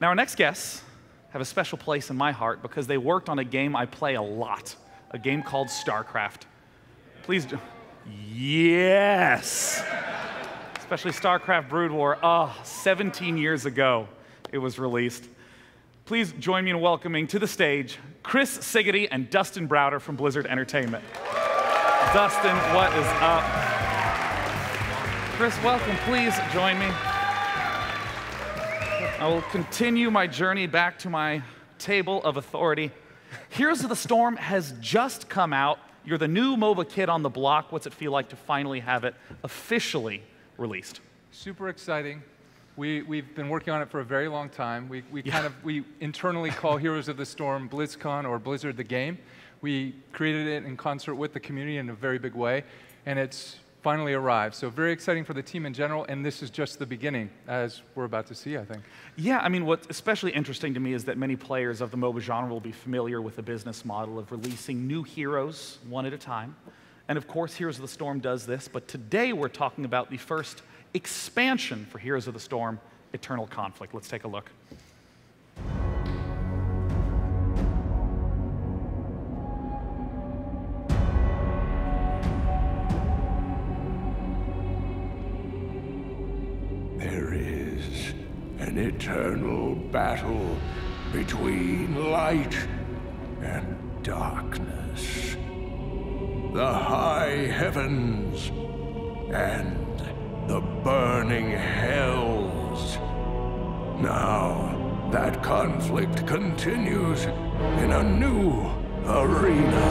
Now, our next guests have a special place in my heart because they worked on a game I play a lot, a game called StarCraft. Please do. Yes! Especially StarCraft Brood War. 17 years ago it was released. Please join me in welcoming to the stage Chris Szigeti and Dustin Browder from Blizzard Entertainment. Dustin, what is up? Chris, welcome. Please join me. I will continue my journey back to my table of authority. Heroes of the Storm has just come out. You're the new MOBA kid on the block. What's it feel like to finally have it officially released? Super exciting. We've been working on it for a very long time. We internally call Heroes of the Storm BlizzCon or Blizzard the game. We created it in concert with the community in a very big way, and it's finally arrived. So very exciting for the team in general, and this is just the beginning, as we're about to see, I think. Yeah, I mean, what's especially interesting to me is that many players of the MOBA genre will be familiar with the business model of releasing new heroes one at a time. And of course, Heroes of the Storm does this, but today we're talking about the first expansion for Heroes of the Storm, Eternal Conflict. Let's take a look. There is an eternal battle between light and darkness. The high heavens and the burning hells. Now, that conflict continues in a new arena.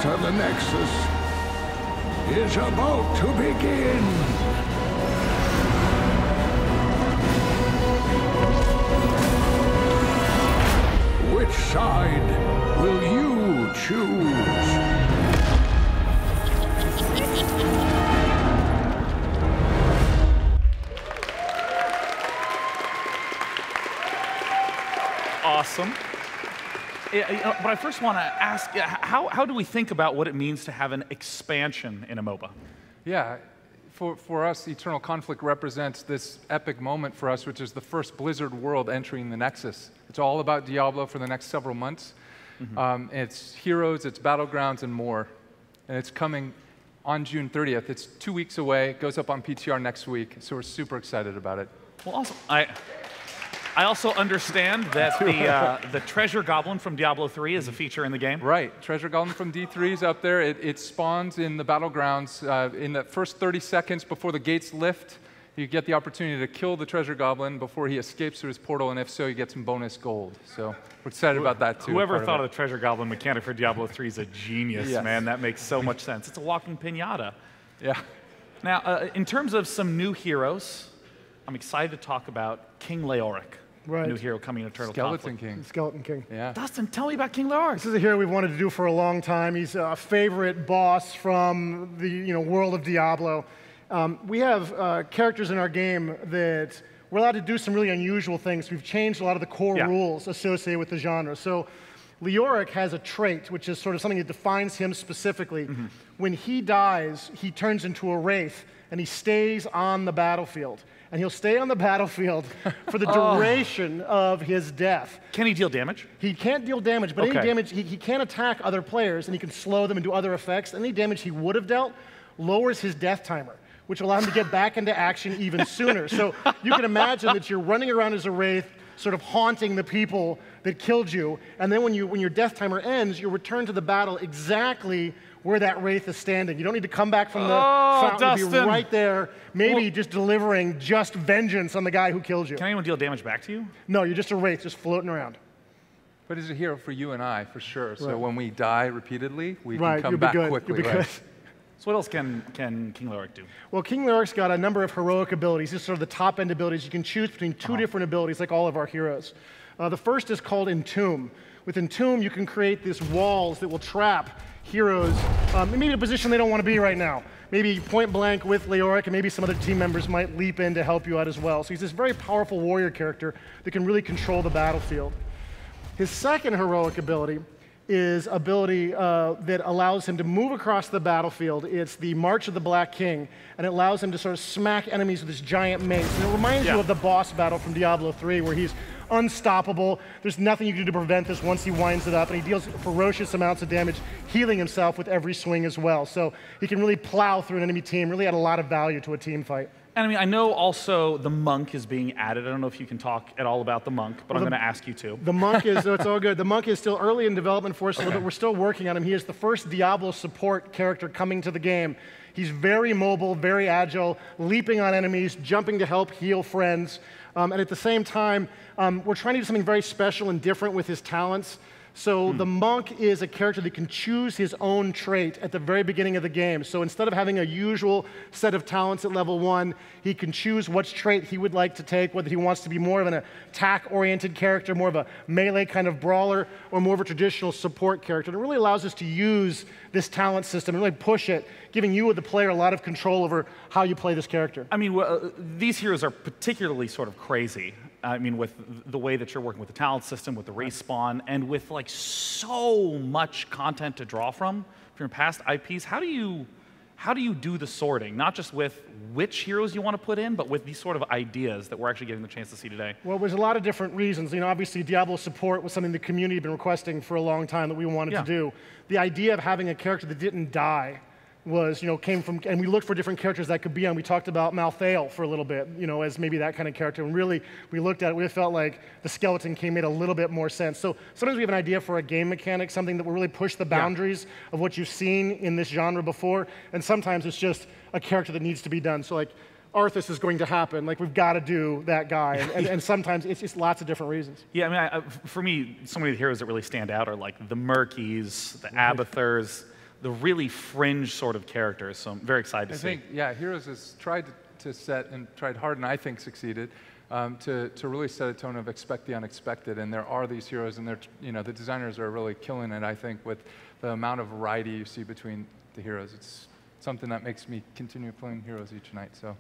The Nexus is about to begin. Which side will you choose? Awesome. But I first want to ask, how do we think about what it means to have an expansion in a MOBA? Yeah, for us, Eternal Conflict represents this epic moment for us, which is the first Blizzard world entering the Nexus. It's all about Diablo for the next several months. Mm-hmm. It's Heroes, it's Battlegrounds, and more. And it's coming on June 30th. It's 2 weeks away. It goes up on PTR next week, so we're super excited about it. Well, awesome. I also understand that the Treasure Goblin from Diablo 3 is a feature in the game. Right. Treasure Goblin from D3 is up there. It spawns in the Battlegrounds. In the first 30 seconds before the gates lift, you get the opportunity to kill the Treasure Goblin before he escapes through his portal, and if so, you get some bonus gold. So we're excited about that, too. Whoever thought of the Treasure Goblin mechanic for Diablo 3 is a genius, yes. Man. That makes so much sense. It's a walking piñata. Yeah. Now, in terms of some new heroes, I'm excited to talk about King Leoric. Right. New hero coming in Eternal Conflict. Skeleton King. Yeah. Dustin, tell me about King Leoric. This is a hero we've wanted to do for a long time. He's a favorite boss from the world of Diablo. We have characters in our game that we're allowed to do some really unusual things. We've changed a lot of the core rules associated with the genre. So Leoric has a trait, which is sort of something that defines him specifically. Mm-hmm. When he dies, he turns into a wraith, and he stays on the battlefield. And he'll stay on the battlefield for the duration of his death. Can he deal damage? He can't deal damage, but any damage, he can attack other players, and he can slow them and do other effects. Any damage he would have dealt lowers his death timer, which will allow him to get back into action even sooner. So you can imagine that you're running around as a wraith, sort of haunting the people that killed you. And then when your death timer ends, you'll return to the battle exactly where that wraith is standing. You don't need to come back from the fountain. You'll be right there, maybe just delivering just vengeance on the guy who killed you. Can anyone deal damage back to you? No, you're just a wraith, just floating around. But he's a hero for you and I, for sure. So when we die repeatedly, we can come you'll back be good. quickly. You'll be good. So what else can King Leoric do? Well, King Leoric's got a number of heroic abilities. These are sort of the top-end abilities. You can choose between two different abilities, like all of our heroes. The first is called Entomb. With Entomb, you can create these walls that will trap heroes maybe in a position they don't want to be right now. Maybe point blank with Leoric, and maybe some other team members might leap in to help you out as well. So he's this very powerful warrior character that can really control the battlefield. His second heroic ability is ability that allows him to move across the battlefield. It's the March of the Black King, and it allows him to sort of smack enemies with this giant mace. And it reminds you of the boss battle from Diablo 3, where he's unstoppable. There's nothing you can do to prevent this once he winds it up, and he deals ferocious amounts of damage, healing himself with every swing as well. So he can really plow through an enemy team, really add a lot of value to a team fight. And I mean, I know also the monk is being added. I don't know if you can talk at all about the monk, but I'm going to ask you to. The monk is, it's all good. The monk is still early in development for us, but we're still working on him. He is the first Diablo support character coming to the game. He's very mobile, very agile, leaping on enemies, jumping to help heal friends. And at the same time, we're trying to do something very special and different with his talents. So the monk is a character that can choose his own trait at the very beginning of the game. So instead of having a usual set of talents at level 1, he can choose which trait he would like to take, whether he wants to be more of an attack-oriented character, more of a melee kind of brawler, or more of a traditional support character. And it really allows us to use this talent system and really push it, giving you, the player, a lot of control over how you play this character. I mean, these heroes are particularly sort of crazy. I mean, with the way that you're working with the talent system, with the respawn, and with like so much content to draw from your past IPs, how do you do the sorting? Not just with which heroes you want to put in, but with these sort of ideas that we're actually getting the chance to see today. Well, there's a lot of different reasons. You know, obviously, Diablo support was something the community had been requesting for a long time that we wanted to do. The idea of having a character that didn't die was, came from, and we looked for different characters that could be on. We talked about Malthael for a little bit, as maybe that kind of character. And really, we looked at it, we felt like the Skeleton King made a little bit more sense. So sometimes we have an idea for a game mechanic, something that will really push the boundaries of what you've seen in this genre before. And sometimes it's just a character that needs to be done. So like, Arthas is going to happen. Like, we've got to do that guy. And sometimes it's just lots of different reasons. Yeah, I mean, for me, so many of the heroes that really stand out are like the Murkies, the Abathurs, the really fringe sort of characters, so I'm very excited to see. I think, Heroes has tried to set, and tried hard, and I think succeeded, to really set a tone of expect the unexpected, and there are these heroes, and the designers are really killing it, I think, with the amount of variety you see between the heroes. It's something that makes me continue playing Heroes each night, so.